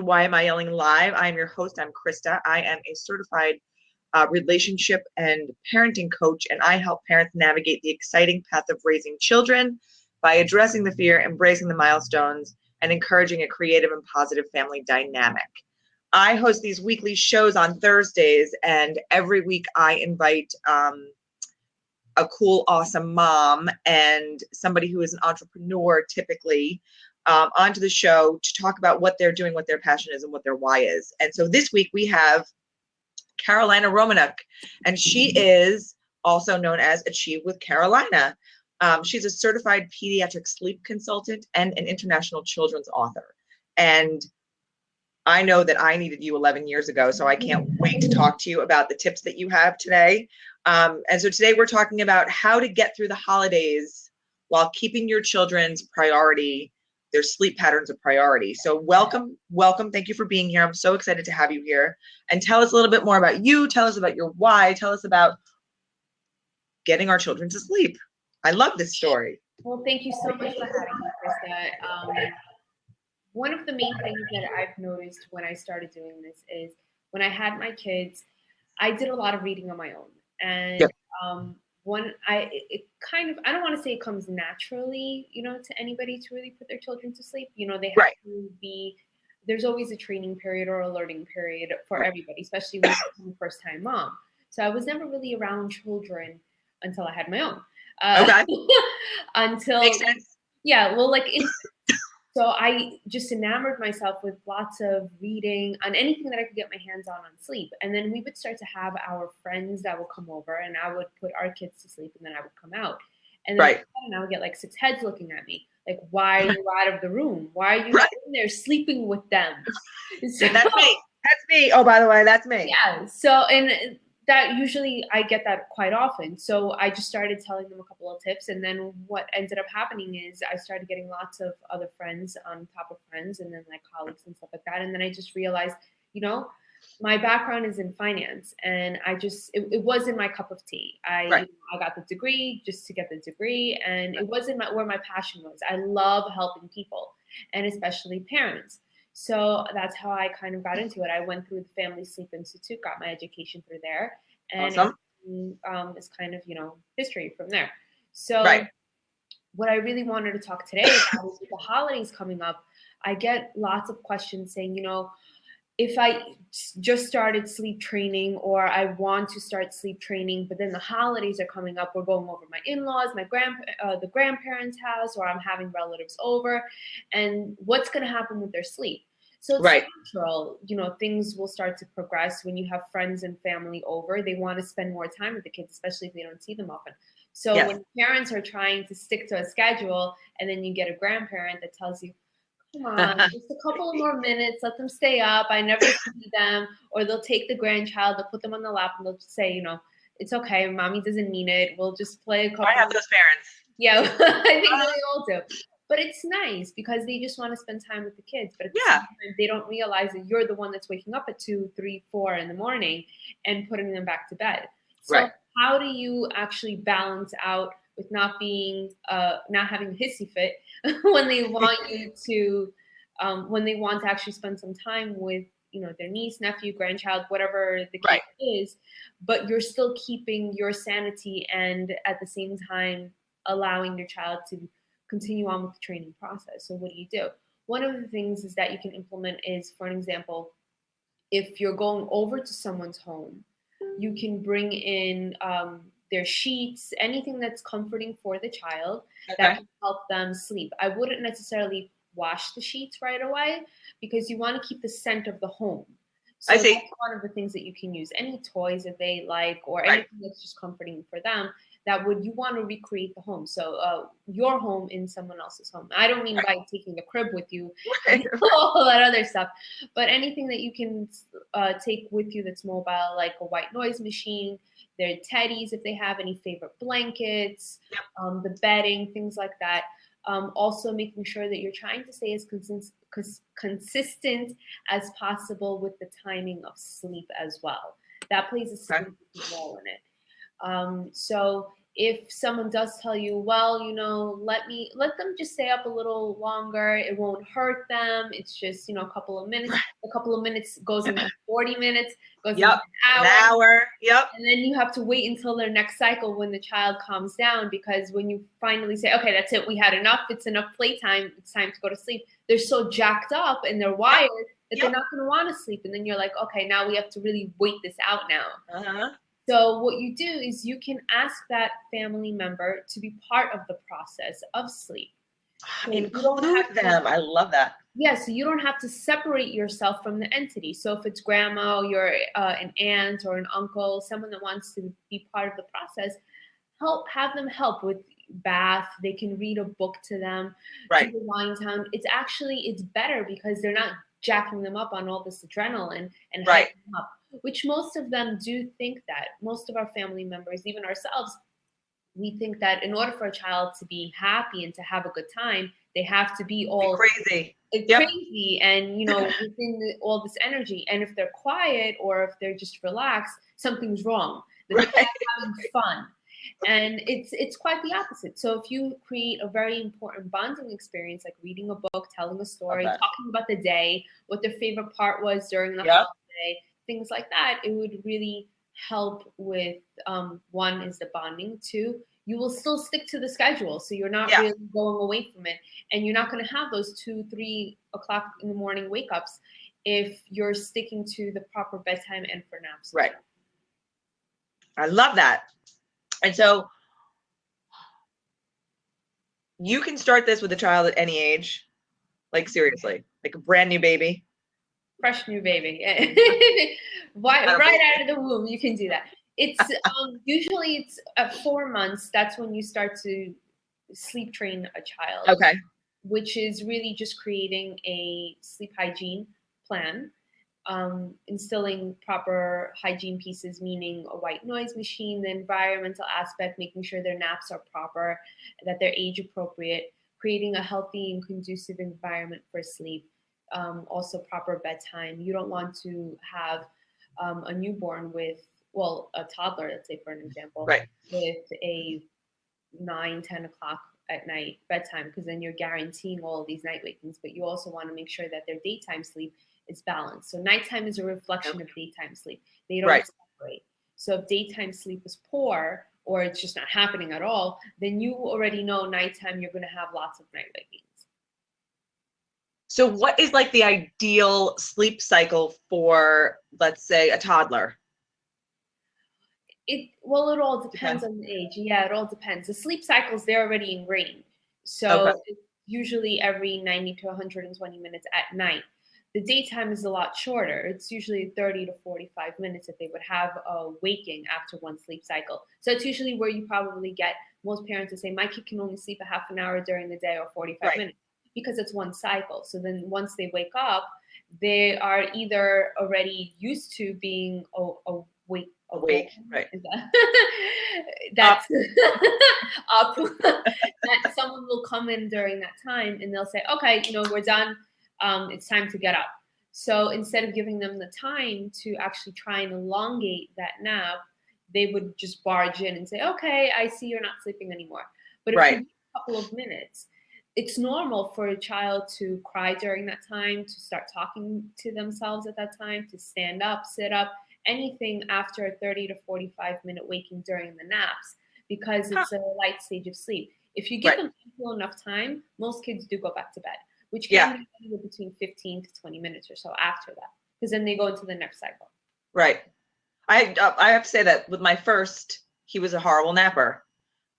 Why Am I Yelling Live? I'm your host. I'm Krista. I am a certified relationship and parenting coach, and I help parents navigate the exciting path of raising children by addressing the fear, embracing the milestones, and encouraging a creative and positive family dynamic. I host these weekly shows on Thursdays, and every week I invite a cool, awesome mom and somebody who is an entrepreneur typically onto the show to talk about what they're doing, what their passion is, and what their why is. And so this week we have Carolina Romanyuk, and she is also known as Achieve with Carolina. She's a certified pediatric sleep consultant and an international children's author. And I know that I needed you 11 years ago, so I can't wait to talk to you about the tips that you have today. And so today we're talking about how to get through the holidays while keeping your children's priority, their sleep patterns a priority. So welcome. Thank you for being here. I'm so excited to have you here. And tell us a little bit more about you. Tell us about your why. Tell us about getting our children to sleep. I love this story. Well, thank you so much for having me, Krista. One of the main things that I've noticed when I started doing this is when I had my kids, I did a lot of reading on my own. And I don't want to say it comes naturally, to anybody to really put their children to sleep. They have to be, there's always a training period or a learning period for everybody, especially when you're a first-time mom. So I was never really around children until I had my own. Until Makes sense. Yeah, well, so I just enamored myself with lots of reading on anything that I could get my hands on sleep. And then we would start to have our friends that would come over, and I would put our kids to sleep, and then I would come out. And then I would get like 6 heads looking at me, like, why are you out of the room? Why are you in there sleeping with them? So, that's me. That's me. Oh, by the way, that's me. Yeah. So, and that usually I get that quite often. So I just started telling them a couple of tips. And then what ended up happening is I started getting lots of other friends on top of friends, and then like colleagues and stuff like that. And then I just realized, my background is in finance, and it wasn't my cup of tea. I got the degree just to get the degree, and it wasn't where my passion was. I love helping people, and especially parents. So that's how I kind of got into it. I went through the Family Sleep Institute, got my education through there, and it's kind of, history from there. So what I really wanted to talk today about is with the holidays coming up, I get lots of questions saying, if I just started sleep training, or I want to start sleep training, but then the holidays are coming up, we're going over my in-laws, the grandparents' house, or I'm having relatives over, and what's going to happen with their sleep? So it's natural, things will start to progress when you have friends and family over. They want to spend more time with the kids, especially if they don't see them often. So when parents are trying to stick to a schedule, and then you get a grandparent that tells you, come on, just a couple of more minutes, let them stay up, I never see them, or they'll take the grandchild, they'll put them on the lap, and they'll just say, it's okay, mommy doesn't mean it, we'll just play a couple. I have those parents. Yeah, I think they all do. But it's nice because they just want to spend time with the kids. But at the same time, they don't realize that you're the one that's waking up at 2, 3, 4 in the morning and putting them back to bed. So how do you actually balance out with not having a hissy fit when they want you to, when they want to actually spend some time with, their niece, nephew, grandchild, whatever the case is, but you're still keeping your sanity and at the same time allowing your child to continue on with the training process. So what do? One of the things is that you can implement is, for an example, if you're going over to someone's home, you can bring in their sheets, anything that's comforting for the child that can help them sleep. I wouldn't necessarily wash the sheets right away because you want to keep the scent of the home. So that's one of the things that you can use. Any toys that they like, or anything that's just comforting for them, you want to recreate the home. So your home in someone else's home. I don't mean by taking the crib with you and all that other stuff, but anything that you can take with you that's mobile, like a white noise machine, their teddies, if they have any favorite blankets, the bedding, things like that. Also making sure that you're trying to stay as consistent as possible with the timing of sleep as well. That plays a significant role in it. So If someone does tell you, well, let them just stay up a little longer. It won't hurt them. It's just, a couple of minutes. A couple of minutes goes into 40 minutes, goes into Yep. an An hour. Yep. and then you have to wait until their next cycle when the child calms down, because when you finally say, okay, that's it, we had enough, it's enough playtime, it's time to go to sleep, they're so jacked up and they're wired that they're not going to want to sleep. And then you're like, okay, now we have to really wait this out now. Uh-huh. So what you do is you can ask that family member to be part of the process of sleep. So Include them. I love that. Yeah, so you don't have to separate yourself from the entity. So if it's grandma, you're an aunt or an uncle, someone that wants to be part of the process, have them help with bath. They can read a book to them. Right. Do the wind down. It's better because they're not jacking them up on all this adrenaline and right. hyping them up, which most of them do think that. Most of our family members, even ourselves, we think that in order for a child to be happy and to have a good time, they have to be all crazy. Crazy and within all this energy. And if they're quiet or if they're just relaxed, something's wrong. They're having fun. And it's quite the opposite. So if you create a very important bonding experience, like reading a book, telling a story, talking about the day, what their favorite part was during the holiday, things like that, it would really help with one is the bonding. Two, you will still stick to the schedule, so you're not really going away from it, and you're not going to have those 2-3 o'clock in the morning wake ups if you're sticking to the proper bedtime and for naps. Right. I love that. And so you can start this with a child at any age, like seriously, like a brand new baby. Fresh new baby. right out of the womb, you can do that. It's usually it's at 4 months. That's when you start to sleep train a child. Okay. Which is really just creating a sleep hygiene plan, instilling proper hygiene pieces, meaning a white noise machine, the environmental aspect, making sure their naps are proper, that they're age appropriate, creating a healthy and conducive environment for sleep. Also proper bedtime. You don't want to have a newborn with, a toddler, let's say for an example, with a 9-10 o'clock at night bedtime, because then you're guaranteeing all of these night wakings. But you also want to make sure that their daytime sleep is balanced. So nighttime is a reflection of daytime sleep. They don't separate. So if daytime sleep is poor or it's just not happening at all, then you already know nighttime you're going to have lots of night wakings. So what is like the ideal sleep cycle for, let's say, a toddler? It all depends on the age. Yeah, it all depends. The sleep cycles, they're already ingrained. So it's usually every 90 to 120 minutes at night. The daytime is a lot shorter. It's usually 30 to 45 minutes that they would have a waking after one sleep cycle. So it's usually where you probably get most parents to say, my kid can only sleep a half an hour during the day or 45 minutes, because it's one cycle. So then once they wake up, they are either already used to being awake, right? That's up. That someone will come in during that time and they'll say, okay, we're done. It's time to get up. So instead of giving them the time to actually try and elongate that nap, they would just barge in and say, okay, I see you're not sleeping anymore. But if you wait a couple of minutes, it's normal for a child to cry during that time, to start talking to themselves at that time, to stand up, sit up, anything after a 30 to 45 minute waking during the naps, because it's a light stage of sleep. If you give them enough time, most kids do go back to bed, which can be between 15 to 20 minutes or so after that, because then they go into the next cycle. Right. I have to say that with my first, he was a horrible napper.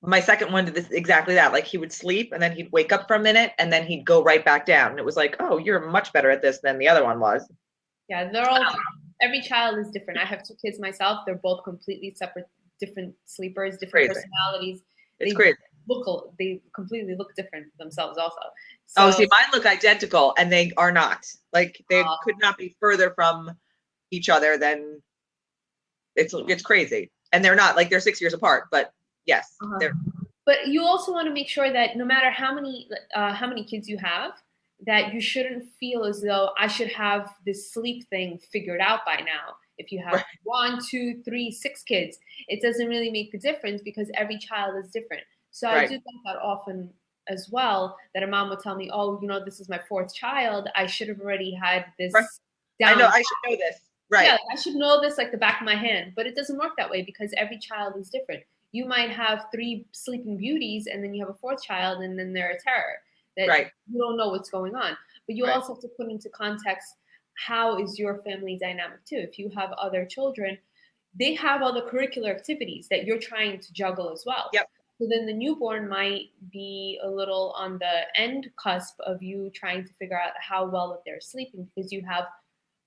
My second one did this, exactly that. Like he would sleep and then he'd wake up for a minute and then he'd go right back down. And it was like, oh, you're much better at this than the other one was. Yeah, every child is different. I have 2 kids myself. They're both completely separate, different sleepers, different personalities. It's crazy. They completely look different themselves also. So, see, mine look identical and they are not. Like they could not be further from each other than it's crazy. And they're not, like they're 6 years apart, but yes. But you also want to make sure that no matter how many kids you have, that you shouldn't feel as though I should have this sleep thing figured out by now. If you have Right. 1, 2, 3, 6 kids, it doesn't really make a difference because every child is different. So I Right. do that often as well, that a mom would tell me, oh, this is my 4th child. I should have already had this Right. I know, down. I should know this. Right. Yeah, I should know this like the back of my hand, but it doesn't work that way because every child is different. You might have 3 sleeping beauties and then you have a 4th child and then they're a terror that Right. you don't know what's going on. But you Right. also have to put into context, how is your family dynamic too? If you have other children, they have other curricular activities that you're trying to juggle as well. Yep. So then the newborn might be a little on the end cusp of you trying to figure out how well that they're sleeping because you have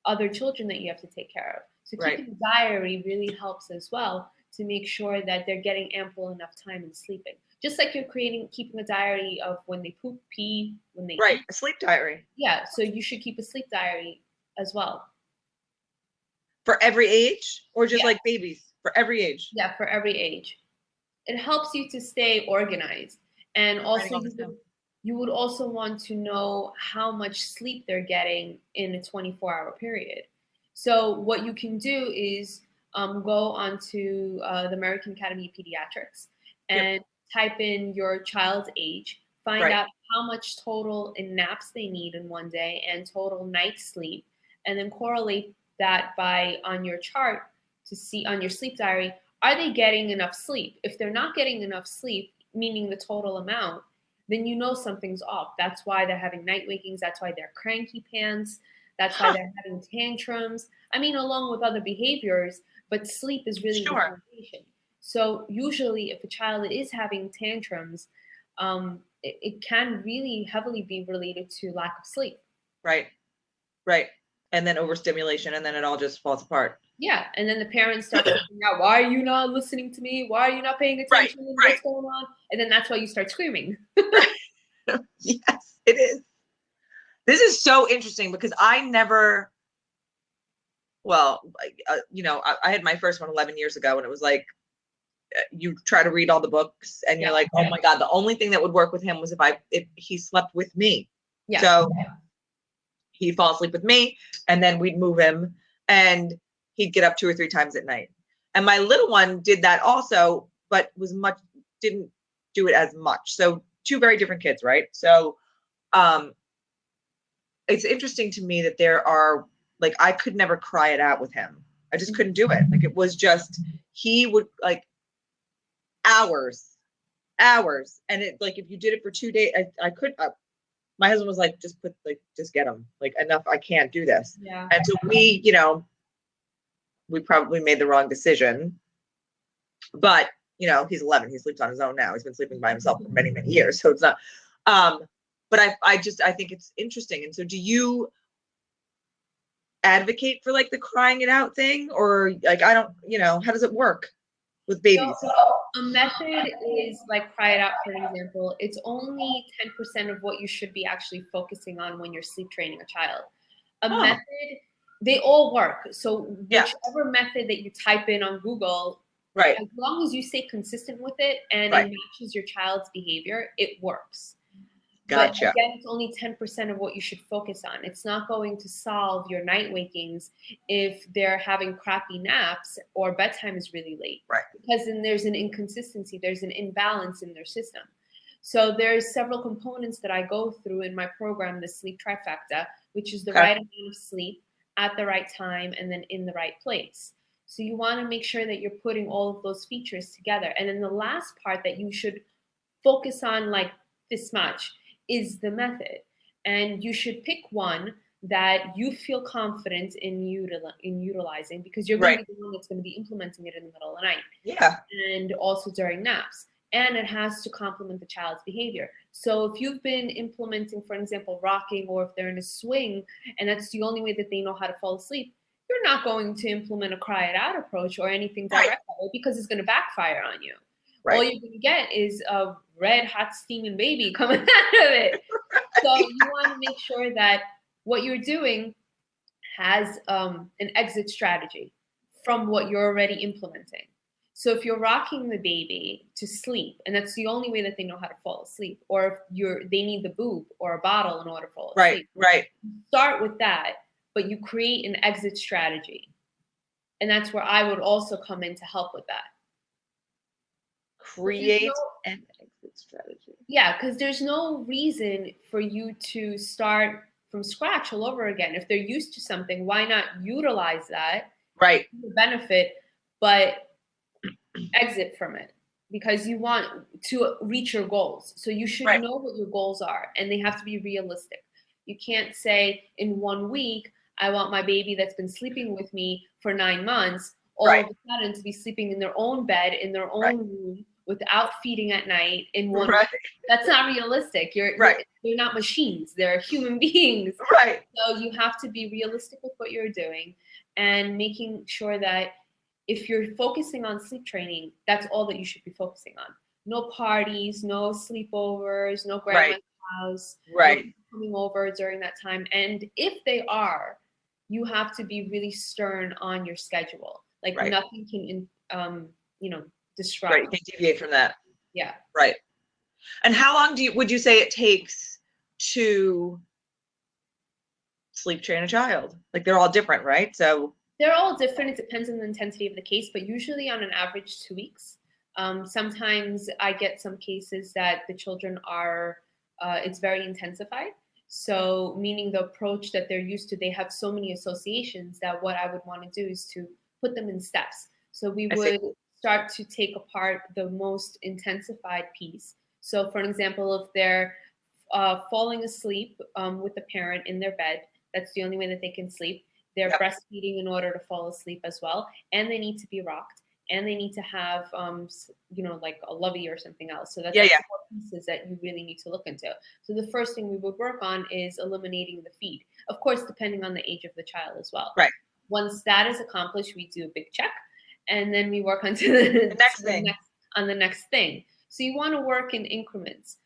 other children that you have to take care of. So Right. keeping a diary really helps as well to make sure that they're getting ample enough time in sleeping. Just like you're keeping a diary of when they poop, pee, when they Right. eat. A sleep diary. Yeah, so you should keep a sleep diary as well. For every age, or just Yeah. like babies? For every age. Yeah, for every age. It helps you to stay organized. And also you would also want to know how much sleep they're getting in a 24-hour period. So what you can do is go onto the American Academy of Pediatrics and type in your child's age, find Right. out how much total in naps they need in one day and total night sleep, and then correlate that by on your chart to see on your sleep diary, are they getting enough sleep? If they're not getting enough sleep, meaning the total amount, then you know something's off. That's why they're having night wakings. That's why they're cranky pants. That's why they're having tantrums. I mean, along with other behaviors, but sleep is really the foundation. So usually if a child is having tantrums, it can really heavily be related to lack of sleep. Right. Right. And then overstimulation, and then it all just falls apart. Yeah, and then the parents start figuring out, why are you not listening to me? Why are you not paying attention? Right. What's going on? And then that's why you start screaming. Right. Yes, it is. This is so interesting because I never, well, I had my first one 11 years ago, and it was like, you try to read all the books and you're like, oh my God, the only thing that would work with him was if he slept with me. Yeah. So he'd fall asleep with me, and then we'd move him, and he'd get up 2 or 3 times at night. And my little one did that also, but didn't do it as much. So 2 very different kids, right? So it's interesting to me that there are, like, I could never cry it out with him. I just couldn't do it. Like, it was just, he would like hours. And it, like, if you did it for 2 days, I could, my husband was like, just get him, like, enough. I can't do this. Yeah. And so we probably made the wrong decision, but he's 11. He sleeps on his own now. He's been sleeping by himself for many, many years. So it's not, but I think it's interesting. And so do you advocate for like the crying it out thing, or like, I don't, how does it work with babies? So a method is like cry it out, for example. It's only 10% of what you should be actually focusing on when you're sleep training a child. A method, they all work. So whichever method that you type in on Google, right, as long as you stay consistent with it and it matches your child's behavior, it works. Gotcha. But again, it's only 10% of what you should focus on. It's not going to solve your night wakings if they're having crappy naps or bedtime is really late. Right. Because then there's an inconsistency, there's an imbalance in their system. So there's several components that I go through in my program, the sleep trifecta, which is the right amount of sleep at the right time and then in the right place. So you want to make sure that you're putting all of those features together. And then the last part that you should focus on, like this much, is the method. And you should pick one that you feel confident in utilizing, because you're going to be the one that's going to be implementing it in the middle of the night. Yeah. And also during naps. And it has to complement the child's behavior. So if you've been implementing, for example, rocking, or if they're in a swing, and that's the only way that they know how to fall asleep, you're not going to implement a cry it out approach or anything direct because it's going to backfire on you. All you're going to get is a red hot steaming baby coming out of it. So you want to make sure that what you're doing has an exit strategy from what you're already implementing. So if you're rocking the baby to sleep, and that's the only way that they know how to fall asleep, or if they need the boob or a bottle in order to fall asleep. Right. Start with that, but you create an exit strategy. And that's where I would also come in to help with that. Create an exit strategy. Yeah, because there's no reason for you to start from scratch all over again. If they're used to something, why not utilize that, Right, benefit, but exit from it? Because you want to reach your goals. So you should right, know what your goals are, and they have to be realistic. You can't say in 1 week, I want my baby that's been sleeping with me for 9 months all right, of a sudden to be sleeping in their own bed, in their right, own room, without feeding at night in 1 week. right, That's not realistic. right, They're not machines. They're human beings. right. So you have to be realistic with what you're doing and making sure that if you're focusing on sleep training, that's all that you should be focusing on. No parties, no sleepovers, no grandma's house, no Right. coming over during that time. And if they are, you have to be really stern on your schedule. Like Right. nothing can, disrupt. Right. You can't deviate from that. Yeah. Right. And how long would you say it takes to sleep train a child? Like they're all different, right? So they're all different. It depends on the intensity of the case, but usually on an average 2 weeks. Sometimes I get some cases that the children are, it's very intensified. So meaning the approach that they're used to, they have so many associations that what I would want to do is to put them in steps. So we would start to take apart the most intensified piece. So for an example, if they're falling asleep with the parent in their bed, that's the only way that they can sleep. They're breastfeeding in order to fall asleep as well, and they need to be rocked, and they need to have, like a lovey or something else. So that's 4 pieces that you really need to look into. So the first thing we would work on is eliminating the feed, of course, depending on the age of the child as well. Right. Once that is accomplished, we do a big check, and then we work on to the next thing. So you want to work in increments.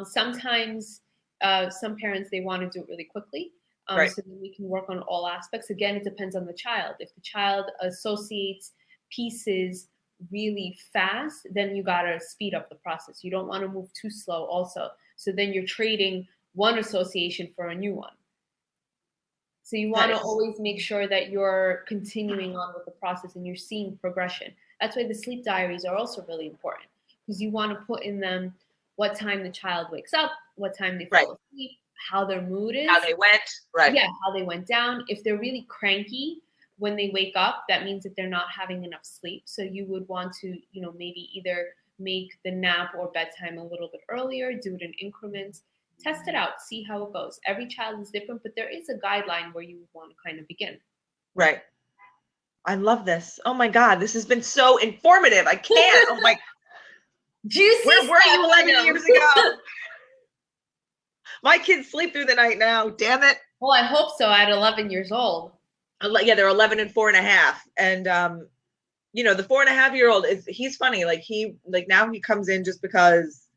Sometimes some parents, they want to do it really quickly. So then we can work on all aspects. Again, it depends on the child. If the child associates pieces really fast, then you got to speed up the process. You don't want to move too slow also. So then you're trading one association for a new one. So you want to always make sure that you're continuing on with the process and you're seeing progression. That's why the sleep diaries are also really important, because you want to put in them what time the child wakes up, what time they fall asleep, how their mood is. How they went. Right. Yeah, how they went down. If they're really cranky when they wake up, that means that they're not having enough sleep. So you would want to, maybe either make the nap or bedtime a little bit earlier, do it in increments, test it out, see how it goes. Every child is different, but there is a guideline where you would want to kind of begin. Right. I love this. Oh my God, this has been so informative. I can't. Oh my. Juicy. Where were you 11 years ago? My kids sleep through the night now. Damn it. Well, I hope so at 11 years old. Yeah, they're 11 and 4.5. And, the 4.5-year-old he's funny. Now he comes in just because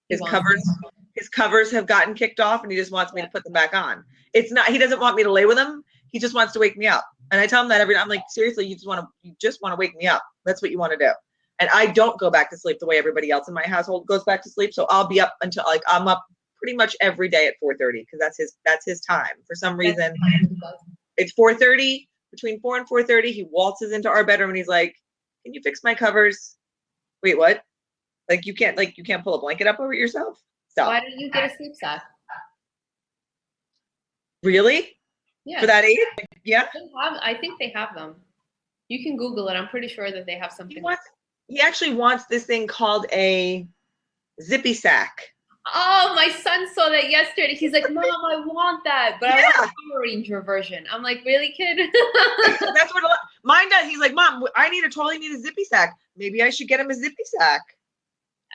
his covers have gotten kicked off and he just wants me to put them back on. He doesn't want me to lay with him. He just wants to wake me up. And I tell him that every time. I'm like, seriously, you just want to wake me up. That's what you want to do. And I don't go back to sleep the way everybody else in my household goes back to sleep. So I'll be up until I'm up pretty much every day at 4:30 because that's his time. For some reason, it's 4:30. Between 4 and 4:30, he waltzes into our bedroom and he's like, "Can you fix my covers?" Wait, what? You can't pull a blanket up over yourself? Stop. Why don't you get a sleep sack? Really? Yeah. For that age? Yeah. I think they have them. You can Google it. I'm pretty sure that they have something. He actually wants this thing called a zippy sack. Oh, my son saw that yesterday. He's like, "Mom, I want that, but I want the Power Ranger version." I'm like, "Really, kid?" That's what mine does. He's like, "Mom, I totally need a zippy sack. Maybe I should get him a zippy sack."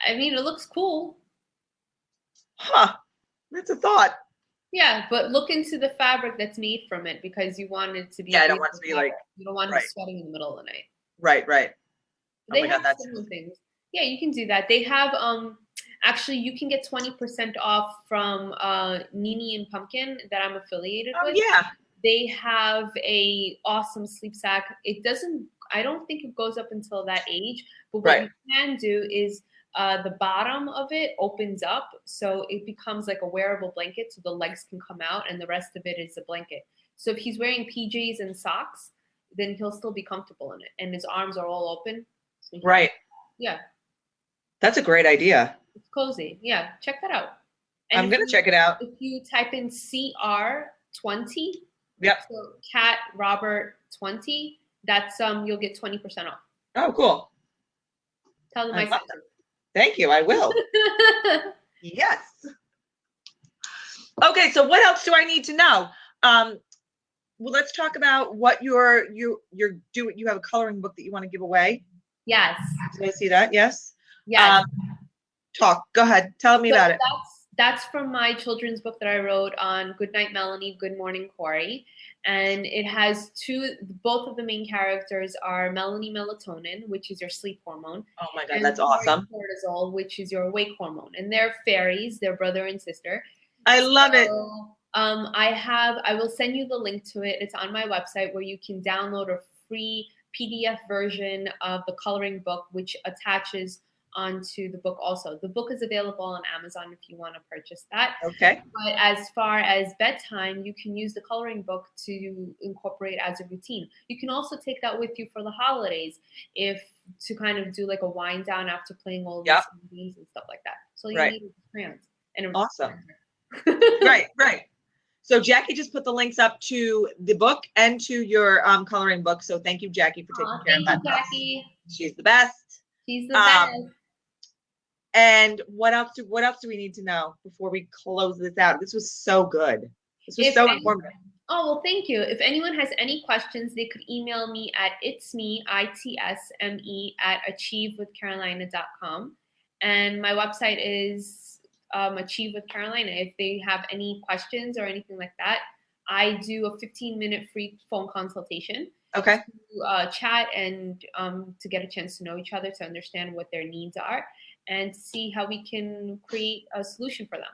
I mean, it looks cool. Huh. That's a thought. Yeah, but look into the fabric that's made from it because you want it to be. Yeah, I don't want it to be like. You don't want him sweating in the middle of the night. Right. They have similar things. Yeah, you can do that. They have actually you can get 20% off from Nini and Pumpkin that I'm affiliated with. Yeah. They have a awesome sleep sack. I don't think it goes up until that age, but what you can do is the bottom of it opens up so it becomes like a wearable blanket so the legs can come out and the rest of it is a blanket. So if he's wearing PJs and socks, then he'll still be comfortable in it, and his arms are all open. So Right. Yeah. That's a great idea. It's cozy. Yeah, check that out. And I'm going to check it out. If you type in CR20, Yep. so Cat Robert 20, that's you'll get 20% off. Oh, cool. Tell them I sent you. Thank you. I will. Yes. Okay, so what else do I need to know? Well, let's talk about what you're doing. You have a coloring book that you want to give away. Yes. Did I see that? Yes. Yes. Go ahead. Tell me about it. That's from my children's book that I wrote on Good Night Melanie, Good Morning Corey. And it has both of the main characters are Melanie melatonin, which is your sleep hormone. Oh my God, that's awesome. Cortisol, which is your awake hormone. And they're fairies, they're brother and sister. I love it. I will send you the link to it. It's on my website where you can download a free PDF version of the coloring book, which attaches onto the book also. The book is available on Amazon if you want to purchase that. Okay. But as far as bedtime, you can use the coloring book to incorporate as a routine. You can also take that with you for the holidays to kind of do like a wind down after playing all these games and stuff like that. So you need crayons. And awesome. Right. So Jackie just put the links up to the book and to your coloring book. So thank you, Jackie, for taking care of that. Thank you, Jackie. She's the best. She's the best. And what else do we need to know before we close this out? This was so good. This was so informative. Oh, well, thank you. If anyone has any questions, they could email me at itsme@achievewithcarolina.com. And my website is Achieve with Carolina. If they have any questions or anything like that, I do a 15-minute free phone consultation. Okay. To chat and to get a chance to know each other, to understand what their needs are, and to see how we can create a solution for them.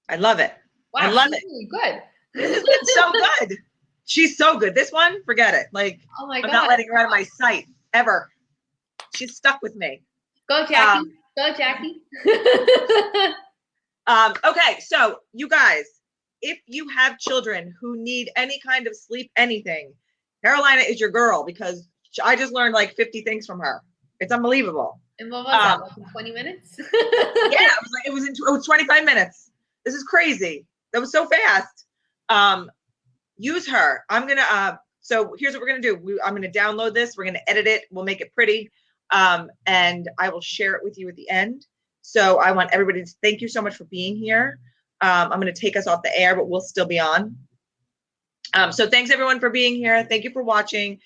I love it. Wow, I love it. Really good. This one's so good. She's so good. This one, forget it. Like, oh my God. I'm not letting her out of my sight ever. She's stuck with me. Go, Jackie. Go, Jackie. Okay, so you guys, if you have children who need any kind of sleep anything, Carolina is your girl, because I just learned like 50 things from her. It's unbelievable. And what was that? Like in 20 minutes? Yeah, it was 25 minutes. This is crazy. That was so fast. Use her. I'm gonna. So here's what we're gonna do. I'm gonna download this. We're gonna edit it. We'll make it pretty, and I will share it with you at the end. So I want everybody to thank you so much for being here. I'm gonna take us off the air, but we'll still be on. So thanks everyone for being here. Thank you for watching.